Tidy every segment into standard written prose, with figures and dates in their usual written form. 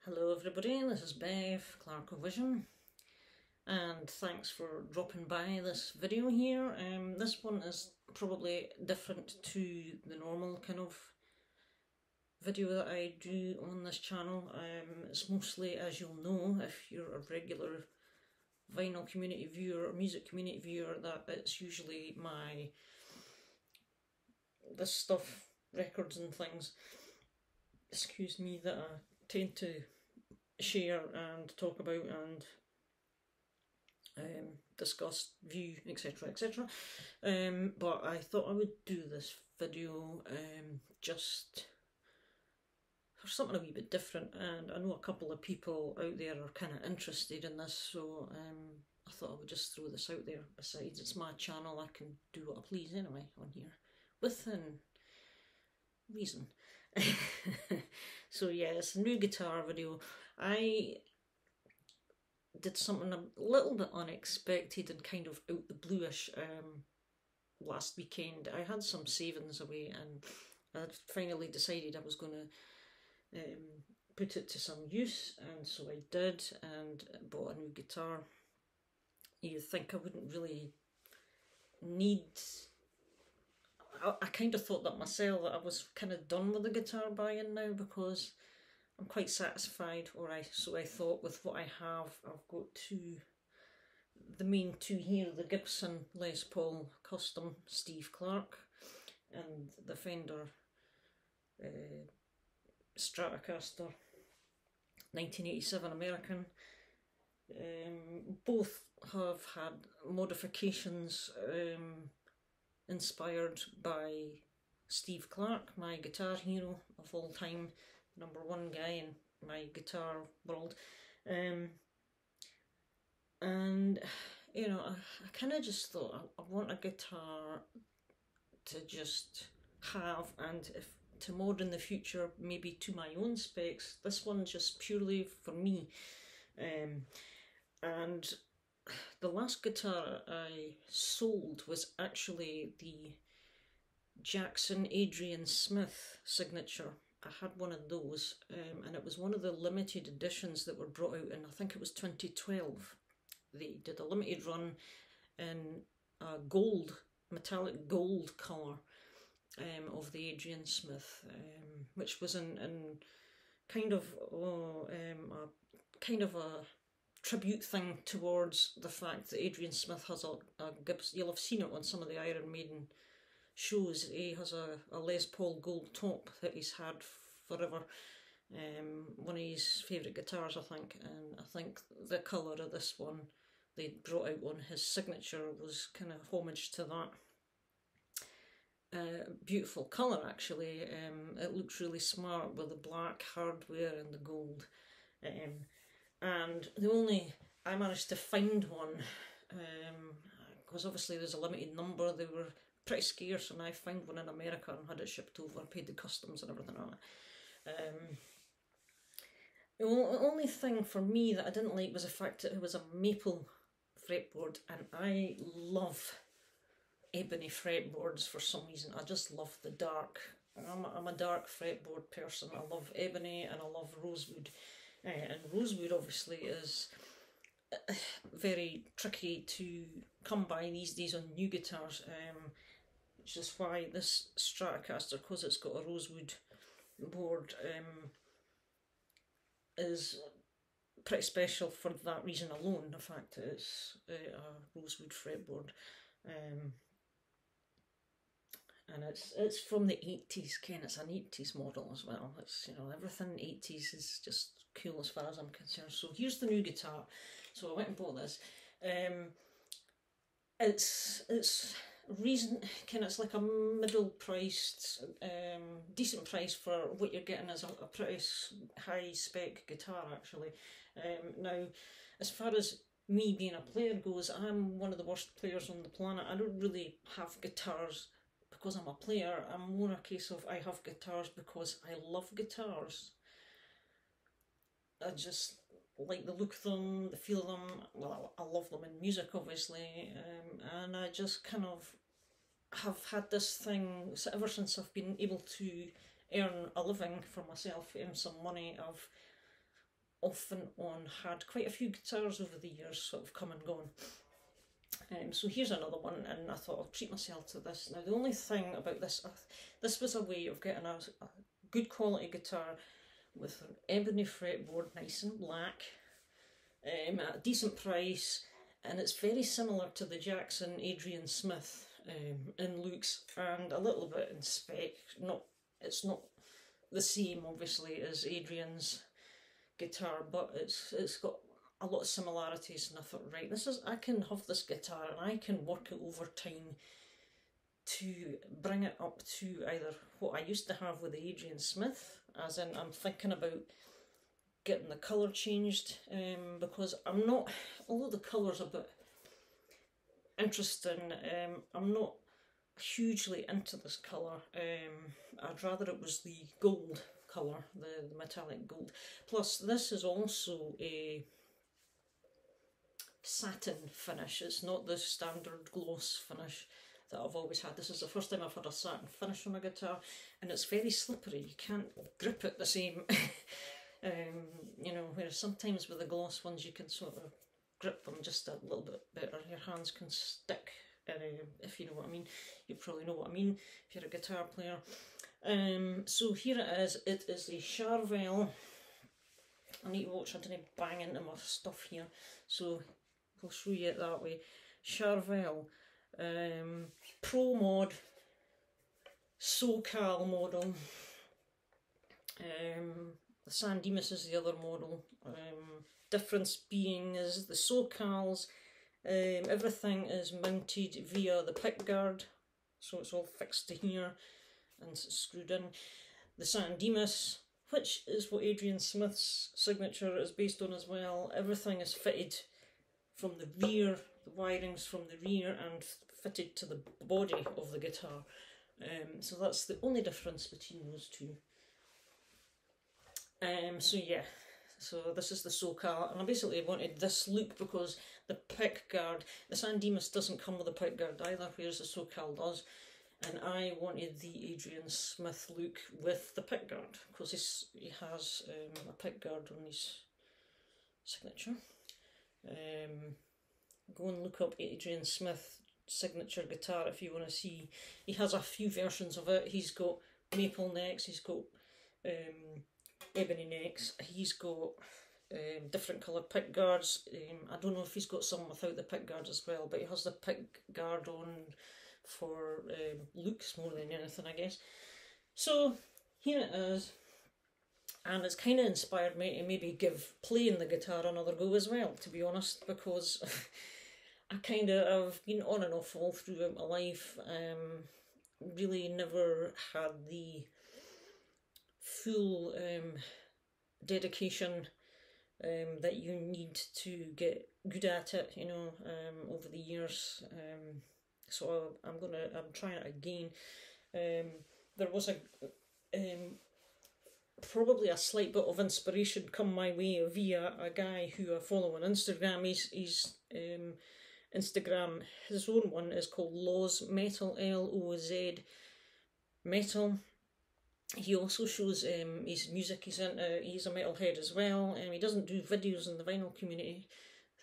Hello everybody, this is Bev, Clarkovision, and thanks for dropping by this video here. This one is probably different to the normal kind of video that I do on this channel. It's mostly, as you'll know if you're a regular vinyl community viewer or music community viewer, that it's usually this stuff, records and things, excuse me, that I tend to share and talk about and discuss, view, etc, etc. But I thought I would do this video just for something a wee bit different, and I know a couple of people out there are kind of interested in this, so I thought I would just throw this out there. Besides, it's my channel, I can do what I please anyway on here, within reason. So yeah, it's a new guitar video. I did something a little bit unexpected and kind of out the bluish last weekend. I had some savings away and I finally decided I was going to put it to some use, and so I did, and bought a new guitar. You'd think I wouldn't really need... I kind of thought that myself, that I was kind of done with the guitar buying now, because I'm quite satisfied, so I thought, with what I have. I've got the main two here, the Gibson Les Paul Custom Steve Clark and the Fender Stratocaster 1987 American. Both have had modifications inspired by Steve Clark, my guitar hero of all time, #1 guy in my guitar world. And you know, I kind of just thought I want a guitar to just have, and if to mod in the future, maybe to my own specs. This one's just purely for me. And the last guitar I sold was actually the Jackson Adrian Smith signature. I had one of those, and it was one of the limited editions that were brought out in, I think it was 2012. They did a limited run in a gold, metallic gold colour of the Adrian Smith, which was in kind of a tribute thing towards the fact that Adrian Smith has a Gibson. You'll have seen it on some of the Iron Maiden shows. He has a Les Paul gold top that he's had forever. One of his favourite guitars, I think, and I think the colour of this one they brought out on his signature was kind of homage to that. Beautiful colour, actually. It looks really smart with the black hardware and the gold. And I managed to find one, because obviously there's a limited number. They were pretty scarce, and I found one in America and had it shipped over, paid the customs and everything on it. The only thing for me that I didn't like was the fact that it was a maple fretboard, and I love ebony fretboards for some reason. I just love the dark. I'm a dark fretboard person. I love ebony and I love rosewood. And rosewood obviously is very tricky to come by these days on new guitars, which is why this Stratocaster, because it's got a rosewood board, is pretty special for that reason alone, the fact that it's a rosewood fretboard. And it's from the 80s, Ken. It's an 80s model as well. It's, you know, everything 80s is just cool as far as I'm concerned. So here's the new guitar. So I went and bought this. It's like a middle priced, decent price for what you're getting as a pretty high spec guitar, actually. Now, as far as me being a player goes, I'm one of the worst players on the planet. I don't really have guitars because I'm a player. I'm more a case of I have guitars because I love guitars. I just like the look of them, the feel of them. Well, I love them in music, obviously, and I just kind of have had this thing ever since I've been able to earn a living for myself, earn some money. I've off and on had quite a few guitars over the years, sort of come and gone. So here's another one, and I thought I'll treat myself to this. Now the only thing about this, this was a way of getting a good quality guitar with an ebony fretboard, nice and black, at a decent price, and it's very similar to the Jackson Adrian Smith in looks and a little bit in spec. It's not the same obviously as Adrian's guitar, but it's got a lot of similarities, and I thought, right, I can have this guitar and I can work it over time to bring it up to either what I used to have with the Adrian Smith, as in I'm thinking about getting the colour changed, because I'm not, although the colour's a bit interesting, I'm not hugely into this colour. I'd rather it was the gold colour, the metallic gold. Plus this is also a satin finish, it's not the standard gloss finish that I've always had. This is the first time I've had a satin finish on a guitar, and it's very slippery, you can't grip it the same. You know, whereas sometimes with the gloss ones you can sort of grip them just a little bit better, your hands can stick, if you know what I mean. You probably know what I mean if you're a guitar player. So here it is a Charvel. I need to watch I didn't bang into my stuff here, so I'll show you it that way. Charvel Pro Mod SoCal model. The San Dimas is the other model. Difference being is the SoCals, everything is mounted via the pickguard, so it's all fixed to here and screwed in. The San Dimas, which is what Adrian Smith's signature is based on as well, everything is fitted from the rear, the wirings from the rear, and fitted to the body of the guitar. So that's the only difference between those two. So yeah, so this is the SoCal, and I basically wanted this look because the pickguard, the San Dimas doesn't come with a pickguard either, whereas the SoCal does. And I wanted the Adrian Smith look with the pickguard, because he has a pickguard on his signature. Go and look up Adrian Smith signature guitar if you want to see. He has a few versions of it. He's got maple necks, he's got ebony necks, he's got different coloured pickguards. I don't know if he's got some without the pickguard as well, but he has the pickguard on for looks more than anything, I guess. So here it is, and it's kind of inspired me to maybe give playing the guitar another go as well, to be honest, because I kind of have been on and off all throughout my life. Really never had the full dedication that you need to get good at it, you know, over the years. So I'm trying it again. There was probably a slight bit of inspiration come my way via a guy who I follow on Instagram. He's Instagram, his own one is called Loz Metal, L-O-Z Metal. He also shows his music. He's a metalhead as well. He doesn't do videos in the vinyl community,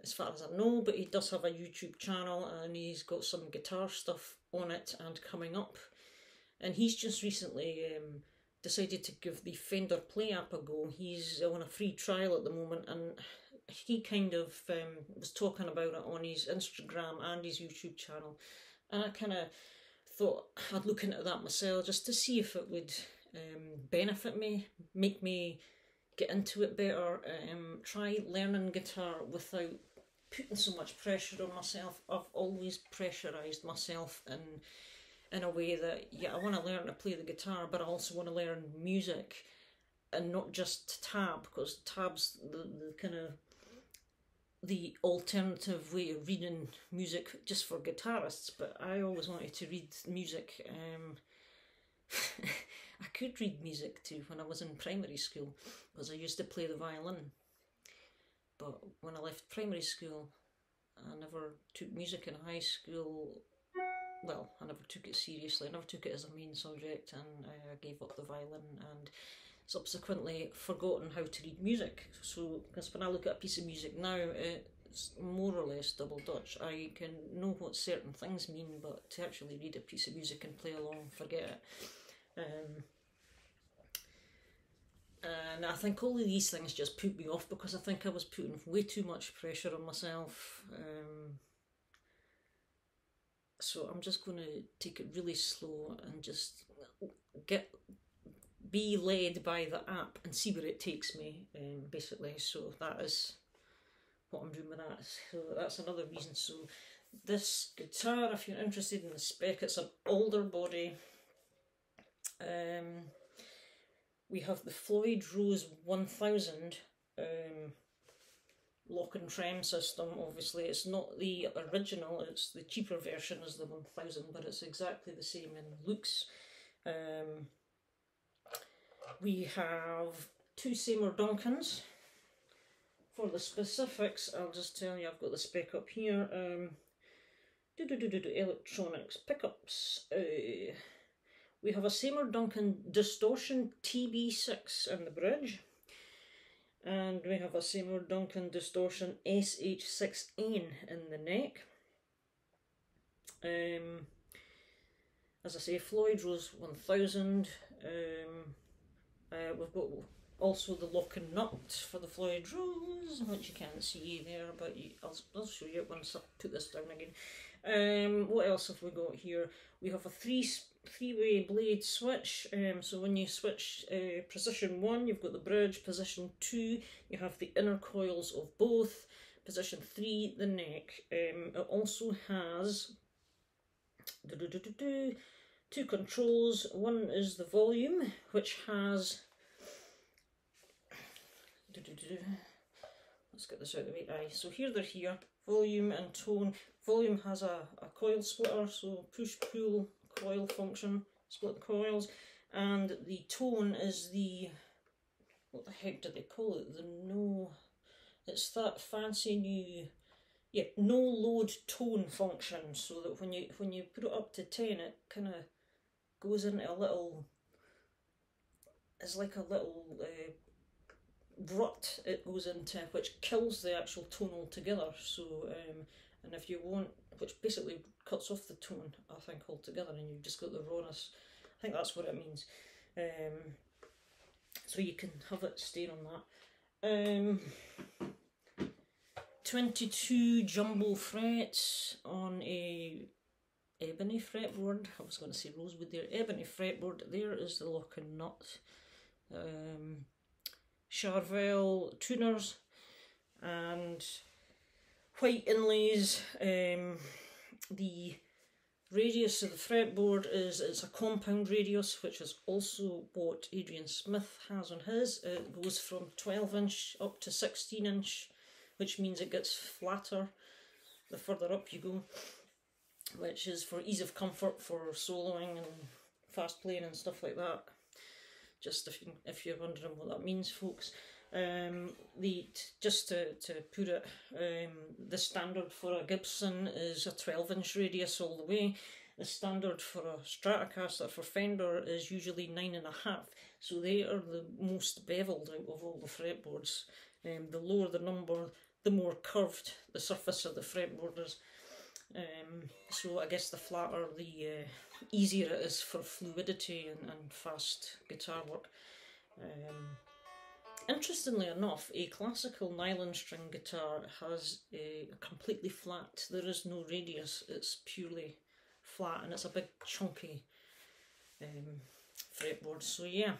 as far as I know, but he does have a YouTube channel, and he's got some guitar stuff on it and coming up. And he's just recently decided to give the Fender Play app a go. He's on a free trial at the moment, and he kind of was talking about it on his Instagram and his YouTube channel. And I kind of thought I'd look into that myself just to see if it would benefit me, make me get into it better, try learning guitar without putting so much pressure on myself. I've always pressurised myself in a way that, yeah, I want to learn to play the guitar, but I also want to learn music and not just tab, because tab's the kind of the alternative way of reading music just for guitarists. But I always wanted to read music. I could read music too when I was in primary school, because I used to play the violin. But when I left primary school, I never took music in high school. Well, I never took it seriously. I never took it as a main subject, and I gave up the violin. And subsequently forgotten how to read music. So, because when I look at a piece of music now, it's more or less double Dutch. I can know what certain things mean, but to actually read a piece of music and play along, forget it. And I think all of these things just put me off because I think I was putting way too much pressure on myself. So I'm just going to take it really slow and just be led by the app and see where it takes me, basically. So that is what I'm doing with that. So that's another reason. So this guitar, if you're interested in the spec, it's an older body. We have the Floyd Rose 1000 lock and trem system. Obviously it's not the original, it's the cheaper version is the 1000, but it's exactly the same in looks. We have two Seymour Duncans. For the specifics, I'll just tell you, I've got the spec up here. Electronics, pickups. We have a Seymour Duncan Distortion TB6 in the bridge. And we have a Seymour Duncan Distortion SH6N in the neck. As I say, Floyd Rose 1000. We've got also the lock and nut for the Floyd Rose, which you can't see there, but I'll show you it once I put this down again. What else have we got here? We have a three-way blade switch. So when you switch position 1, you've got the bridge. Position 2, you have the inner coils of both. Position 3, the neck. It also has two controls. One is the volume, which has let's get this out of the way. So here they're here, volume and tone. Volume has a coil splitter, so push-pull coil function, split the coils, and the tone is the, what the heck do they call it? It's that fancy new, no load tone function, so that when you put it up to 10, it kind of goes into a little, it's like a little rut it goes into, which kills the actual tone altogether. So and if you want, which basically cuts off the tone, I think, altogether, and you've just got the rawness. I think that's what it means. So you can have it stay on that. 22 jumbo frets on a ebony fretboard. I was going to say rosewood there. Ebony fretboard. There is the lock and nut. Charvel tuners and white inlays. The radius of the fretboard it's a compound radius, which is also what Adrian Smith has on his. It goes from 12 inch up to 16 inch, which means it gets flatter the further up you go, which is for ease of comfort for soloing and fast playing and stuff like that. Just if you're wondering what that means, folks. Just to put it, the standard for a Gibson is a 12 inch radius all the way. The standard for a Stratocaster for Fender is usually 9.5, so they are the most beveled out of all the fretboards. The lower the number, the more curved the surface of the fretboard is. So I guess the flatter, the easier it is for fluidity and fast guitar work. Interestingly enough, a classical nylon string guitar has a completely flat. There is no radius, it's purely flat, and it's a big chunky fretboard. So yeah,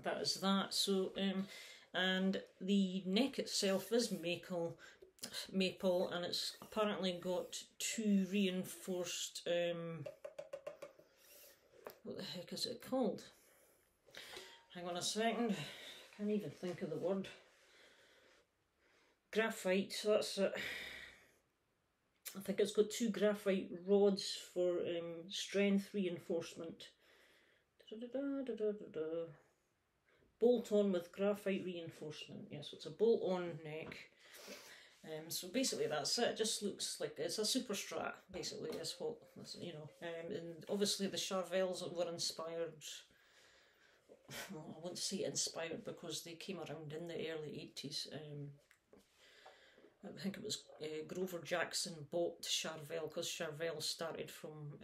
that is that. So and the neck itself is maple, and it's apparently got two reinforced what the heck is it called? Hang on a second, I can't even think of the word. Graphite, that's it. I think it's got two graphite rods for strength reinforcement. Bolt on with graphite reinforcement. Yes, so it's a bolt on neck. So basically that's it. It just looks like it's a super Strat, basically. That's what, you know. And obviously the Charvels were inspired well, I won't say inspired because they came around in the early 80s. I think it was Grover Jackson bought Charvel because Charvel started from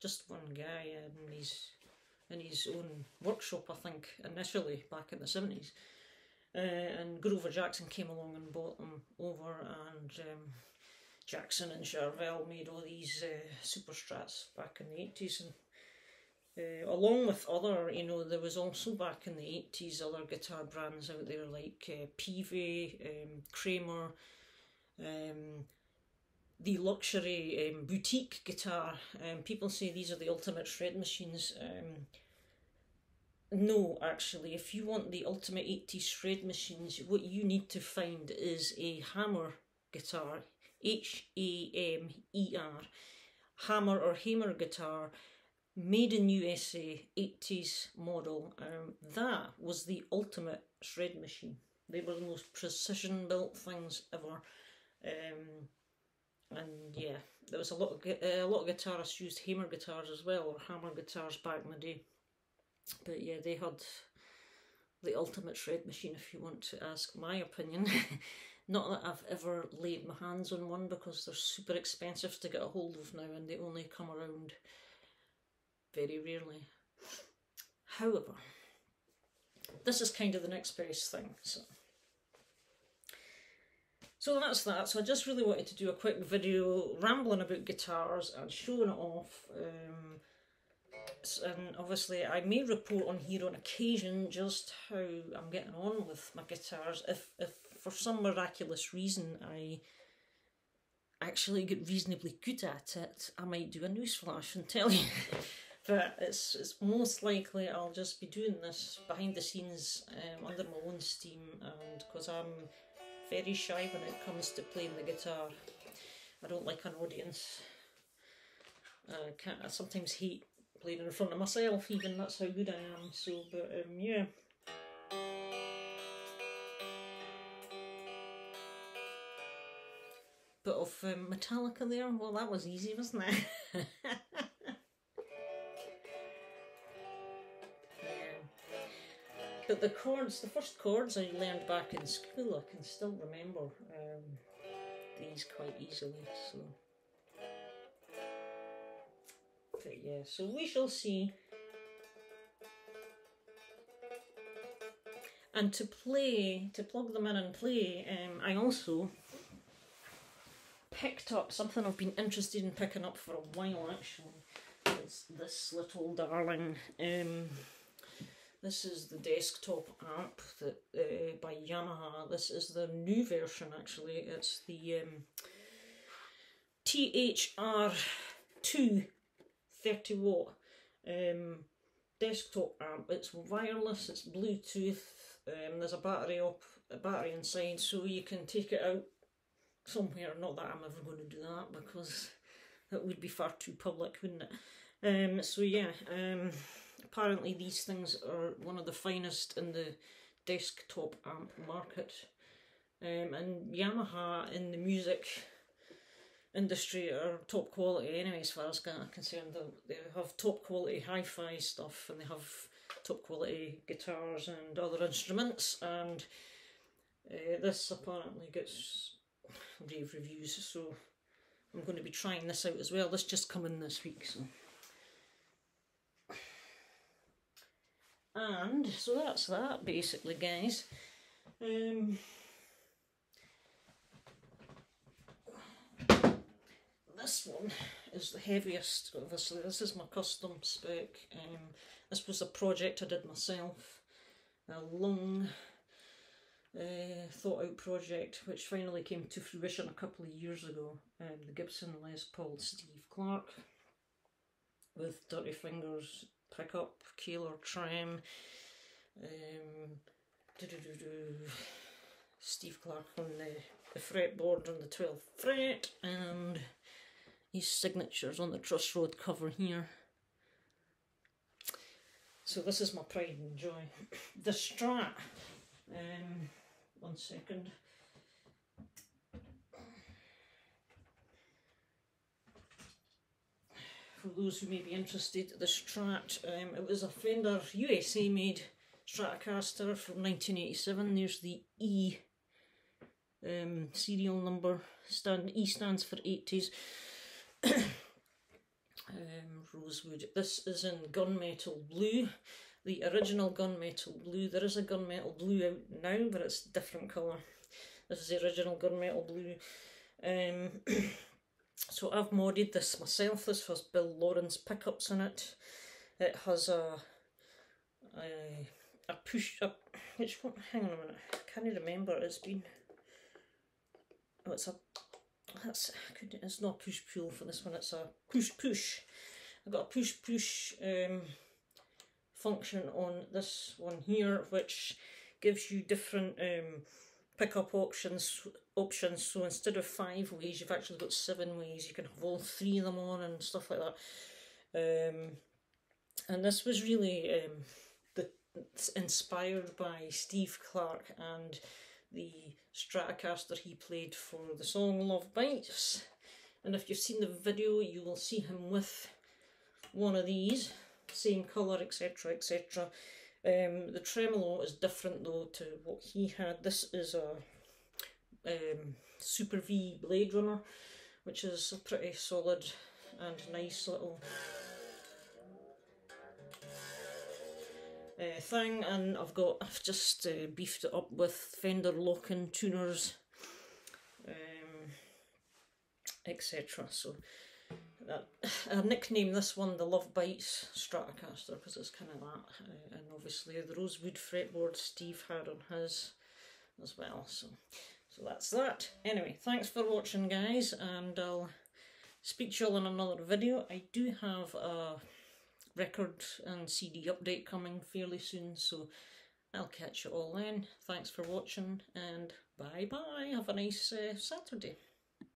just one guy in his own workshop, I think, initially back in the 70s. And Grover Jackson came along and bought them over, and Jackson and Charvel made all these super strats back in the 80s. And along with other, there was also back in the 80s other guitar brands out there like Peavey, Kramer, the luxury boutique guitar. People say these are the ultimate shred machines. No, actually, if you want the ultimate 80s shred machines, what you need to find is a Hammer guitar, Hamer, Hammer or Hamer guitar, made in USA, 80s model. That was the ultimate shred machine. They were the most precision built things ever. And yeah, there was a lot of guitarists used Hamer guitars as well, or Hammer guitars back in the day. But yeah, they had the ultimate shred machine, if you want to ask my opinion. Not that I've ever laid my hands on one because they're super expensive to get a hold of now, and they only come around very rarely. However, this is kind of the next best thing. So that's that. So I just really wanted to do a quick video rambling about guitars and showing it off. And obviously I may report on here on occasion just how I'm getting on with my guitars. If for some miraculous reason I actually get reasonably good at it, I might do a newsflash and tell you. But it's most likely I'll just be doing this behind the scenes under my own steam, and because I'm very shy when it comes to playing the guitar. I don't like an audience. I sometimes hate playing in front of myself, even. That's how good I am. So, but yeah. Bit of Metallica there. Well, that was easy, wasn't it? But the chords, the first chords I learned back in school, I can still remember these quite easily. So, but yeah, so we shall see. And to plug them in and play, I also picked up something I've been interested in picking up for a while actually. It's this little darling. This is the Desktop Amp that by Yamaha. This is the new version actually. It's the THR2 30 watt desktop amp. It's wireless, it's Bluetooth, there's a battery inside, so you can take it out somewhere. Not that I'm ever going to do that because it would be far too public, wouldn't it? So yeah, apparently these things are one of the finest in the desktop amp market, and Yamaha in the music industry are top quality anyway as far as I'm concerned. They have top quality hi-fi stuff, and they have top quality guitars and other instruments, and this apparently gets rave reviews, so I'm going to be trying this out as well. This just come in this week, so. And so that's that basically, guys. This one is the heaviest, obviously. This is my custom spec. This was a project I did myself, a long thought out project which finally came to fruition a couple of years ago. The Gibson Les Paul Steve Clark with Dirty Fingers pickup, Keeler trim, Steve Clark on the fretboard on the 12th fret, and his signatures on the truss rod cover here. So this is my pride and joy. The Strat, one second. for those who may be interested, the Strat. It was a Fender USA made Stratocaster from 1987. There's the E serial number. E stands for 80s. Rosewood. This is in gunmetal blue. The original gunmetal blue. There is a gunmetal blue out now, but it's a different colour. This is the original gunmetal blue. So I've modded this myself. This has Bill Lawrence pickups in it. It has a push up. Which one? Hang on a minute. I can't remember. It's been. Oh, it's a. It's not push pull for this one. It's a push push. I've got a push push function on this one here, which gives you different pickup options. So instead of 5 ways, you've actually got 7 ways. You can have all 3 of them on and stuff like that. And this was really inspired by Steve Clark and the Stratocaster he played for the song Love Bites. And if you've seen the video, you will see him with one of these, same colour, etc, etc. The tremolo is different though to what he had. This is a Super V Blade Runner, which is a pretty solid and nice little thing, and I've just beefed it up with Fender lock-in tuners, etc. So I nicknamed this one the Love Bites Stratocaster because it's kind of that, and obviously the rosewood fretboard Steve had on his as well. So that's that. Anyway, thanks for watching, guys, and I'll speak to you all in another video. I do have a record and CD update coming fairly soon, so I'll catch you all then. Thanks for watching, and bye bye. Have a nice Saturday.